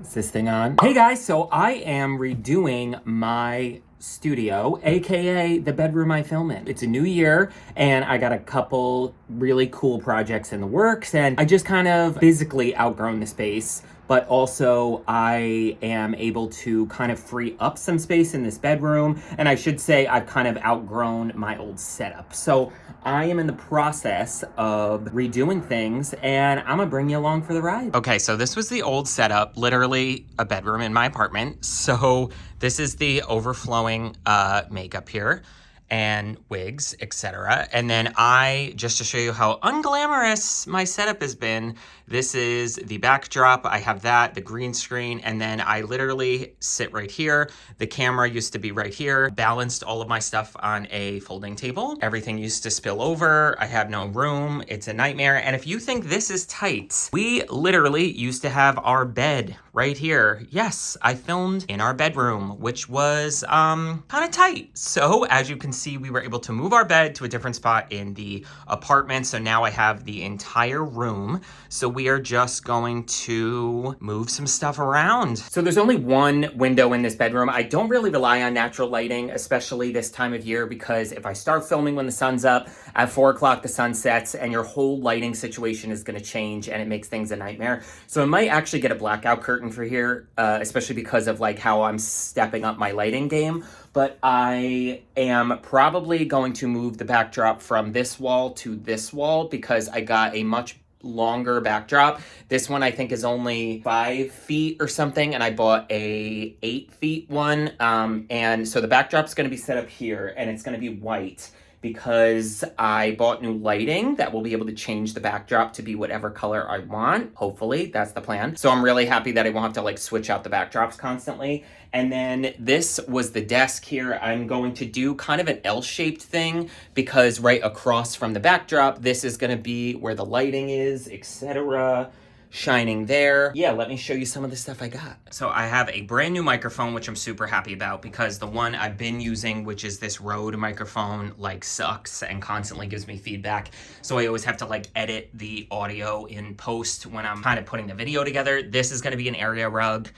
Is this thing on? Hey guys, so I am redoing my studio, aka the bedroom I film in. It's a new year and I got a couple really cool projects in the works, and I just kind of physically outgrown the space, but also I am able to kind of free up some space in this bedroom, and I should say I've kind of outgrown my old setup. So I am in the process of redoing things, and I'm gonna bring you along for the ride. Okay, so this was the old setup, literally a bedroom in my apartment. So this is the overflowing makeup here and wigs, etc. And then just to show you how unglamorous my setup has been, this is the backdrop. I have that, the green screen, and then I literally sit right here. The camera used to be right here. Balanced all of my stuff on a folding table. Everything used to spill over. I have no room. It's a nightmare. And if you think this is tight, we literally used to have our bed right here. Yes, I filmed in our bedroom, which was kind of tight. So as you can see, we were able to move our bed to a different spot in the apartment. So now I have the entire room. So we are just going to move some stuff around. So there's only one window in this bedroom. I don't really rely on natural lighting, especially this time of year, because if I start filming when the sun's up, at 4 o'clock the sun sets and your whole lighting situation is gonna change and it makes things a nightmare. So I might actually get a blackout curtain for here, especially because of like how I'm stepping up my lighting game. But I am probably going to move the backdrop from this wall to this wall because I got a much longer backdrop. This one I think is only 5 feet or something, and I bought a 8 feet one. And so the backdrop's gonna be set up here and it's gonna be white because I bought new lighting that will be able to change the backdrop to be whatever color I want. Hopefully, that's the plan. So I'm really happy that I won't have to like switch out the backdrops constantly. And then this was the desk here. I'm going to do kind of an L-shaped thing because right across from the backdrop, this is gonna be where the lighting is, etc. Shining there. Yeah, let me show you some of the stuff I got. So I have a brand new microphone, which I'm super happy about because the one I've been using, which is this Rode microphone, like sucks and constantly gives me feedback. So I always have to like edit the audio in post when I'm kind of putting the video together. This is gonna be an area rug.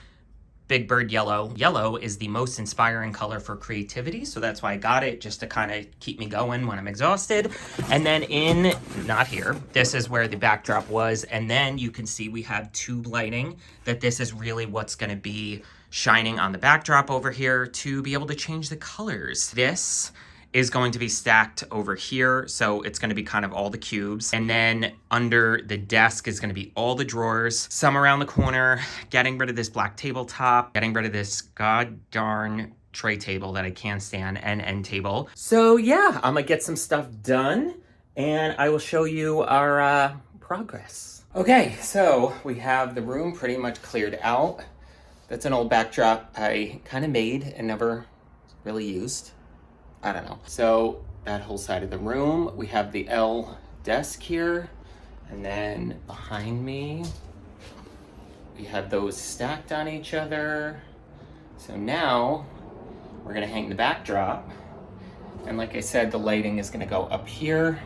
Big Bird yellow. Yellow is the most inspiring color for creativity, so that's why I got it, just to kind of keep me going when I'm exhausted. And then not here, this is where the backdrop was, and then you can see we have tube lighting, that this is really what's gonna be shining on the backdrop over here to be able to change the colors. This is going to be stacked over here, so it's gonna be kind of all the cubes. And then under the desk is gonna be all the drawers, some around the corner, getting rid of this black tabletop, getting rid of this god darn tray table that I can't stand, and end table. So yeah, I'm gonna get some stuff done, and I will show you our progress. Okay, so we have the room pretty much cleared out. That's an old backdrop I kind of made and never really used. I don't know. So that whole side of the room, we have the L desk here. And then behind me, we have those stacked on each other. So now we're gonna hang the backdrop. And like I said, the lighting is gonna go up here.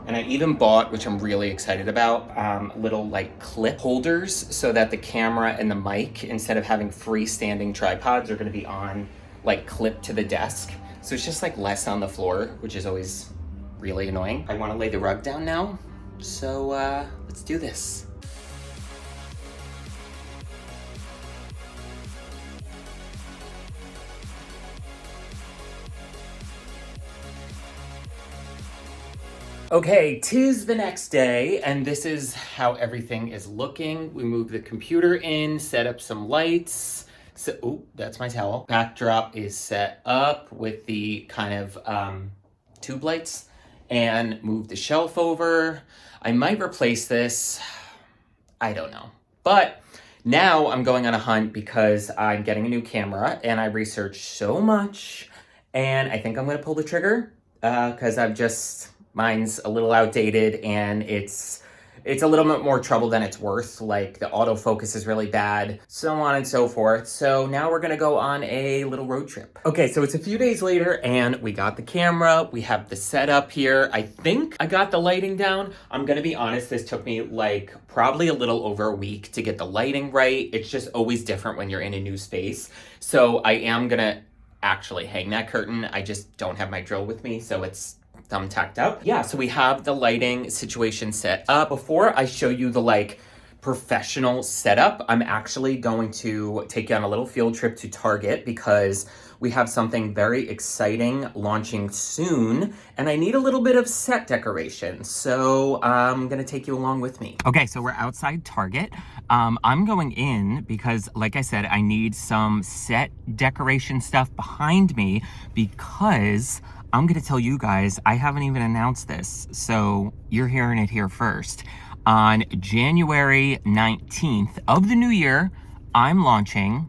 And I even bought, which I'm really excited about, little like clip holders so that the camera and the mic, instead of having freestanding tripods, are gonna be on like clipped to the desk. So it's just like less on the floor, which is always really annoying. I wanna lay the rug down now. So let's do this. Okay, 'tis the next day, and this is how everything is looking. We moved the computer in, set up some lights. So, oh, that's my towel. Backdrop is set up with the kind of tube lights, and move the shelf over. I might replace this. I don't know. But now I'm going on a hunt because I'm getting a new camera, and I researched so much, and I think I'm gonna pull the trigger because mine's a little outdated, and it's it's a little bit more trouble than it's worth. Like the autofocus is really bad, so on and so forth. So now we're gonna go on a little road trip. Okay, so it's a few days later and we got the camera, we have the setup here. I think I got the lighting down. I'm gonna be honest, this took me like probably a little over a week to get the lighting right. It's just always different when you're in a new space. So I am gonna actually hang that curtain. I just don't have my drill with me, so it's thumbtacked up. Yeah, so we have the lighting situation set up. Before I show you the like professional setup, I'm actually going to take you on a little field trip to Target because we have something very exciting launching soon and I need a little bit of set decoration. So I'm gonna take you along with me. Okay, so we're outside Target. I'm going in because, like I said, I need some set decoration stuff behind me because I'm gonna tell you guys, I haven't even announced this, so you're hearing it here first. On January 19th of the new year, I'm launching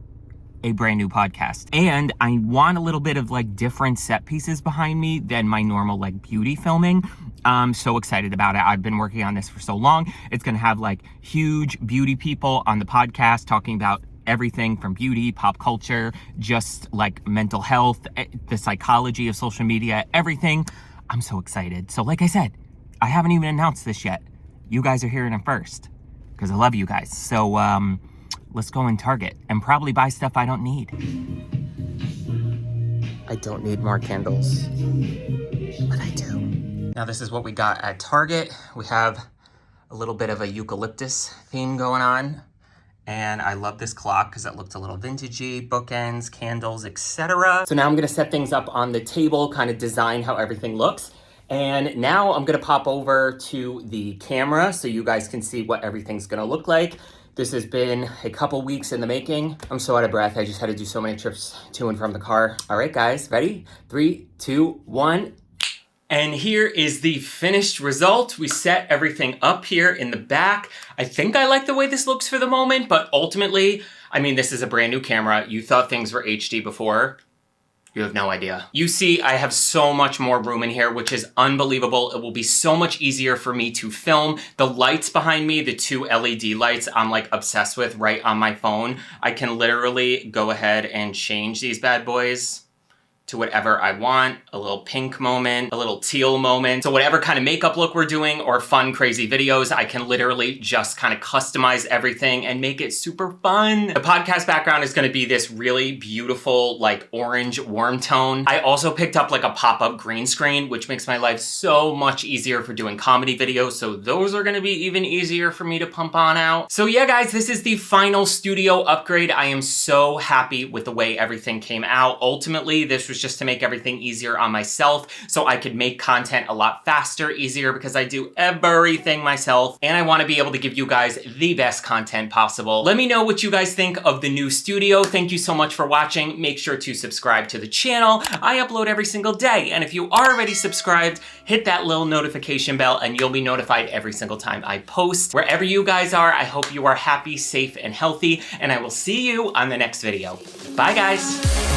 a brand new podcast. And I want a little bit of like different set pieces behind me than my normal like beauty filming. I'm so excited about it. I've been working on this for so long. It's gonna have like huge beauty people on the podcast talking about everything from beauty, pop culture, just like mental health, the psychology of social media, everything. I'm so excited. So like I said, I haven't even announced this yet. You guys are hearing it first because I love you guys. So let's go in Target and probably buy stuff I don't need. I don't need more candles, but I do. Now this is what we got at Target. We have a little bit of a eucalyptus theme going on. And I love this clock because it looked a little vintagey, bookends, candles, etc. So now I'm gonna set things up on the table, kind of design how everything looks. And now I'm gonna pop over to the camera so you guys can see what everything's gonna look like. This has been a couple weeks in the making. I'm so out of breath. I just had to do so many trips to and from the car. All right, guys, ready? 3, 2, 1. And here is the finished result. We set everything up here in the back. I think I like the way this looks for the moment, but ultimately, I mean, this is a brand new camera. You thought things were HD before. You have no idea. You see, I have so much more room in here, which is unbelievable. It will be so much easier for me to film. The lights behind me, the 2 LED lights, I'm like obsessed with right on my phone. I can literally go ahead and change these bad boys to whatever I want, a little pink moment, a little teal moment. So whatever kind of makeup look we're doing or fun, crazy videos, I can literally just kind of customize everything and make it super fun. The podcast background is gonna be this really beautiful, like orange warm tone. I also picked up like a pop-up green screen, which makes my life so much easier for doing comedy videos. So those are gonna be even easier for me to pump on out. So yeah, guys, this is the final studio upgrade. I am so happy with the way everything came out. Ultimately, this was just to make everything easier on myself so I could make content a lot faster, easier, because I do everything myself and I want to be able to give you guys the best content possible. Let me know what you guys think of the new studio. Thank you so much for watching. Make sure to subscribe to the channel. I upload every single day, and if you are already subscribed, hit that little notification bell and you'll be notified every single time I post. Wherever you guys are, I hope you are happy, safe, and healthy, and I will see you on the next video. Bye, guys.